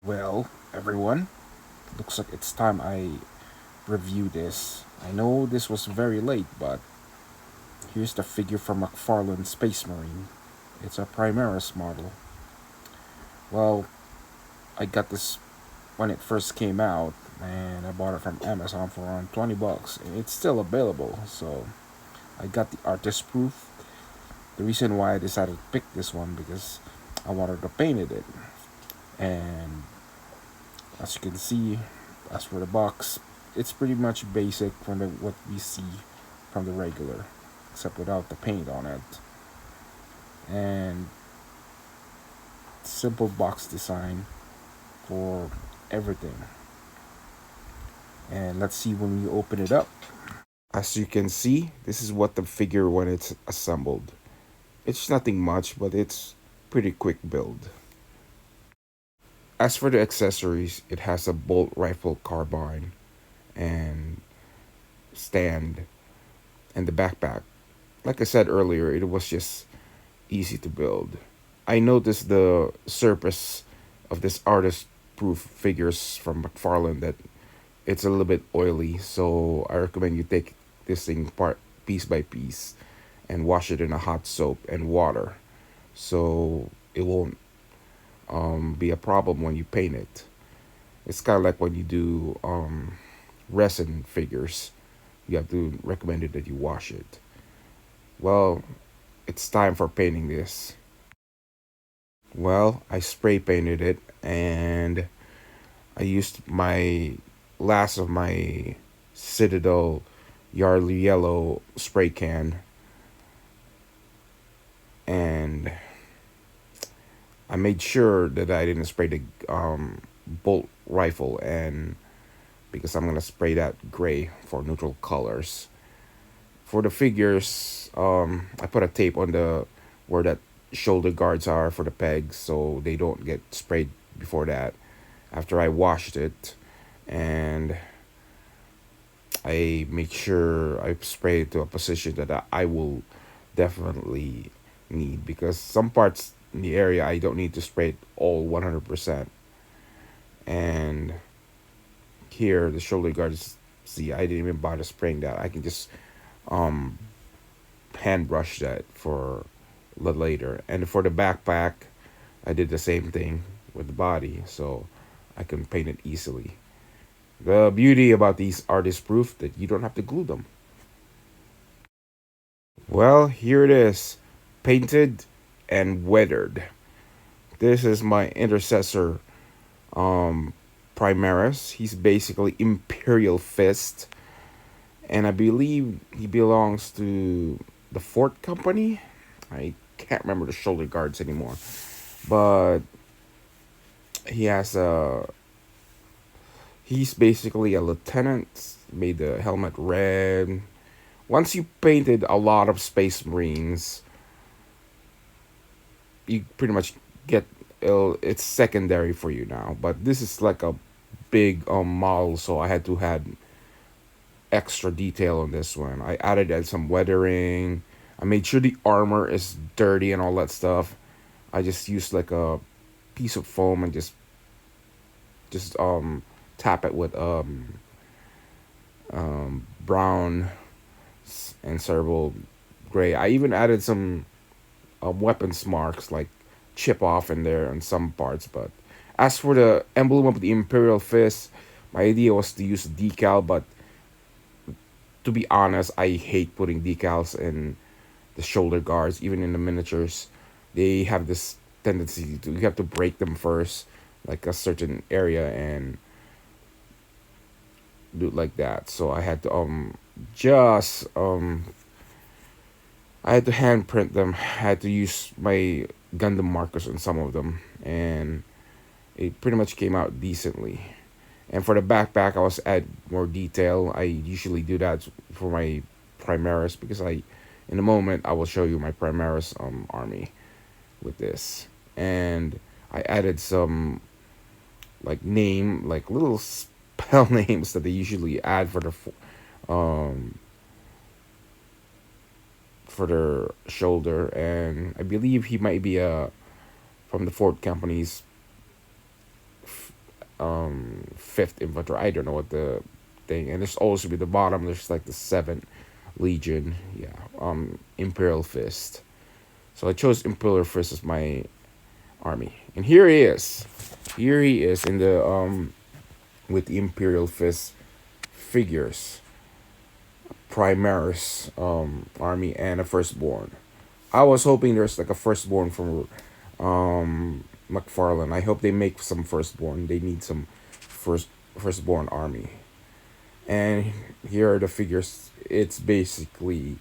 Well, everyone, looks like it's time I review this. I know this was very late, but here's the figure from MacFarlane Space Marine. It's a Primaris model. Well, I got this when it first came out, and I bought it from Amazon for around 20 bucks. It's still available, so I got the artist proof. The reason why I decided to pick this one because I wanted to paint it, and as you can see, as for the box, it's pretty much basic from what we see from the regular, except without the paint on it. And simple box design for everything. And let's see when we open it up. As you can see, this is what the figure when it's assembled. It's nothing much, but it's pretty quick build. As for the accessories, it has a bolt rifle carbine and stand and the backpack. Like I said earlier, it was just easy to build. I noticed the surface of this artist proof figures from McFarlane that it's a little bit oily, so I recommend you take this thing part piece by piece and wash it in a hot soap and water so it won't be a problem when you paint it. It's kind of like when you do resin figures, you have to recommend it that you wash it. Well, it's time for painting this. Well, I spray painted it and I used my last of my Citadel Yardley Yellow spray can and I made sure that I didn't spray the bolt rifle and because I'm gonna spray that gray for neutral colors. For the figures, I put a tape on the where that shoulder guards are for the pegs so they don't get sprayed before that. After I washed it, and I make sure I spray it to a position that I will definitely need because some parts in the area I don't need to spray it all 100%. And here the shoulder guards, see, I didn't even bother spraying that. I can just um hand brush that for later. And for the backpack, I did the same thing with the body, so I can paint it easily. The beauty about these artist proof that you don't have to glue them. Well, here it is, painted and weathered. This is my Intercessor um, Primaris. He's basically Imperial Fist, and I believe he belongs to the Fort Company. I can't remember the shoulder guards anymore, but he has a he's basically a lieutenant. Made the helmet red. Once you painted a lot of Space Marines, you pretty much get it's secondary for you now. But this is like a big model, so I had to add extra detail on this one. I added some weathering. I made sure the armor is dirty and all that stuff. I just used like a piece of foam and just tap it with brown and cerebral gray. I even added some weapons marks like chip off in there on some parts. But as for the emblem of the Imperial Fist, my idea was to use a decal, but to be honest, I hate putting decals in the shoulder guards, even in the miniatures. They have this tendency to you have to break them first, like a certain area, and do it like that. So I had to just I had to hand print them. I had to use my Gundam markers on some of them, and it pretty much came out decently. And for the backpack, I was add more detail. I usually do that for my Primaris because in a moment, I will show you my Primaris army with this. And I added some like little spell names that they usually add um for their shoulder. And I believe he might be from the Ford company's fifth infantry. I don't know what the thing. And there's also be the bottom. There's like the seventh legion. Yeah. Imperial fist. So I chose Imperial fist as my army. And here he is. Here he is in the with the Imperial fist figures. Primaris army and a firstborn. I was hoping there's like a firstborn from MacFarlane. I hope they make some firstborn. They need some firstborn army. And here are the figures. It's basically,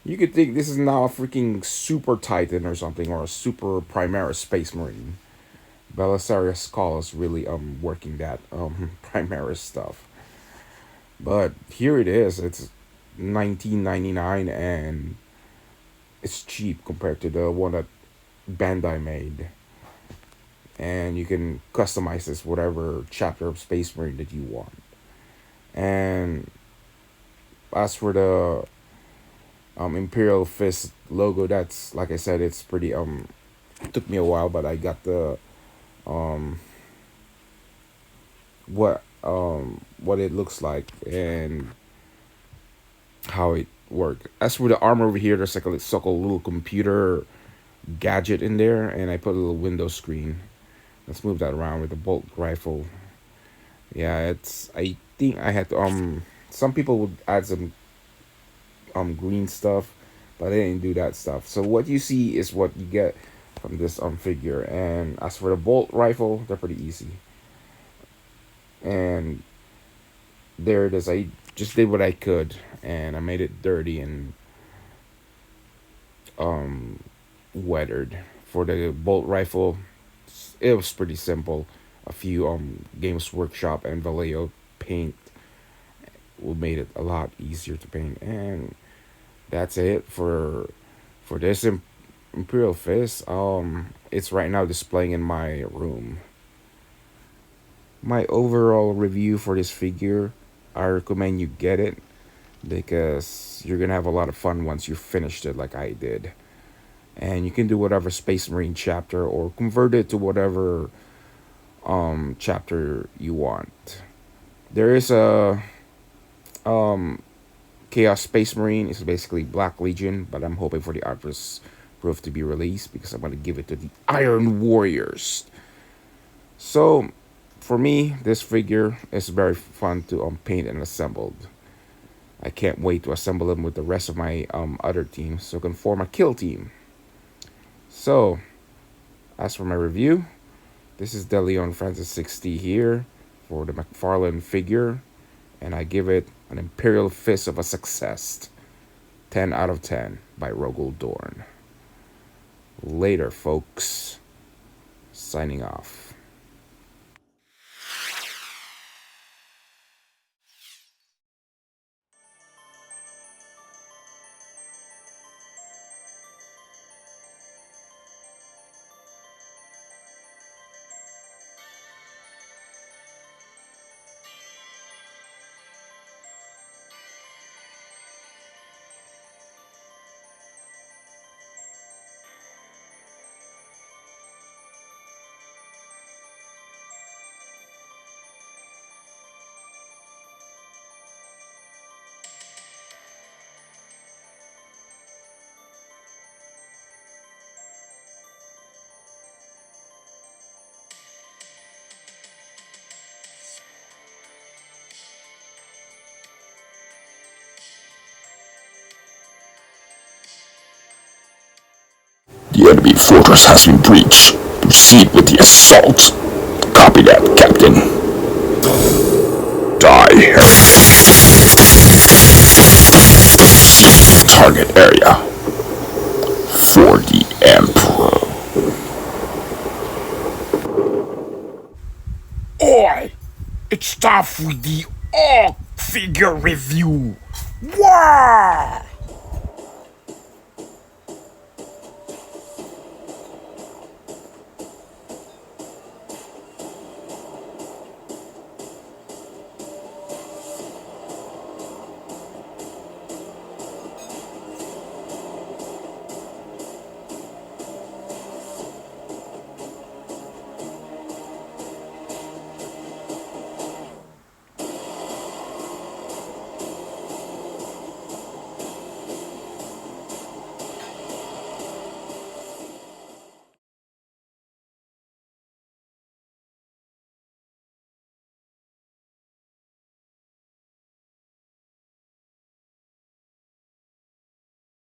you could think this is now a freaking super Titan or something, or a super Primaris Space Marine. Belisarius Skull is really working that Primaris stuff. But here it is. It's 1999 and it's cheap compared to the one that Bandai made. And you can customize this whatever chapter of Space Marine that you want. And as for the Imperial Fist logo, that's like I said, it's pretty it took me a while, but I got the um what it looks like and how it worked. As for the armor over here, there's like a little computer gadget in there, and I put a little window screen. Let's move that around with the bolt rifle. Yeah, it's. I think I had to. Some people would add some green stuff, but I didn't do that stuff. So what you see is what you get from this figure. And as for the bolt rifle, they're pretty easy. And there it is. I just did what I could, and I made it dirty and weathered. For the bolt rifle, it was pretty simple. A few Games Workshop and Vallejo paint made it a lot easier to paint, and that's it for this Imperial Fist. It's right now displaying in my room. My overall review for this figure, I recommend you get it because you're gonna have a lot of fun once you finished it, like I did. And you can do whatever Space Marine chapter or convert it to whatever chapter you want. There is a Chaos Space Marine. It's basically Black Legion, but I'm hoping for the Artist Proof to be released because I'm gonna give it to the Iron Warriors. So for me, this figure is very fun to paint and assemble. I can't wait to assemble them with the rest of my other teams so I can form a kill team. So, as for my review, this is DeLeon Francis 60 here for the MacFarlane figure, and I give it an Imperial Fist of a success. 10 out of 10 by Rogel Dorn. Later, folks. Signing off. The enemy fortress has been breached. Proceed with the assault. Copy that, Captain. Die. Proceed to target area. For the Emperor. Oi! It's time for the all figure review. Wow!